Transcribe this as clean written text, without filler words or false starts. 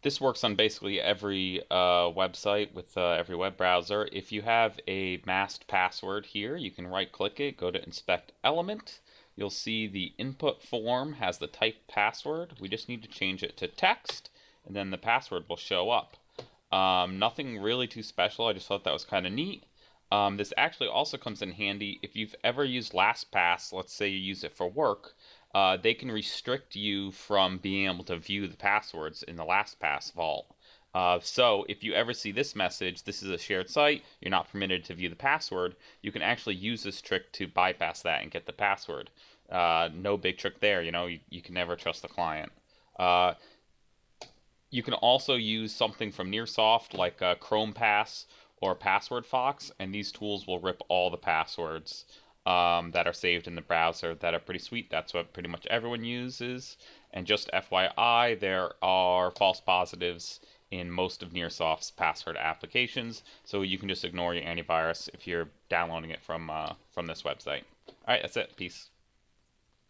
This works on basically every website with every web browser. If you have a masked password here, you can right-click it, go to Inspect Element. You'll see the input form has the type password. We just need to change it to text, and then the password will show up. Nothing really too special. I just thought that was kind of neat. This actually also comes in handy if you've ever used LastPass. Let's say you use it for work. They can restrict you from being able to view the passwords in the LastPass vault. So if you ever see this message, this is a shared site, you're not permitted to view the password, you can actually use this trick to bypass that and get the password. No big trick there, you can never trust the client. Uh, you can also use something from Nearsoft like Chrome Pass or Password Fox, and these tools will rip all the passwords that are saved in the browser that are pretty sweet. That's what pretty much everyone uses. And just FYI, there are false positives in most of Nearsoft's password applications, so you can just ignore your antivirus if you're downloading it from this website. All right, that's it. Peace.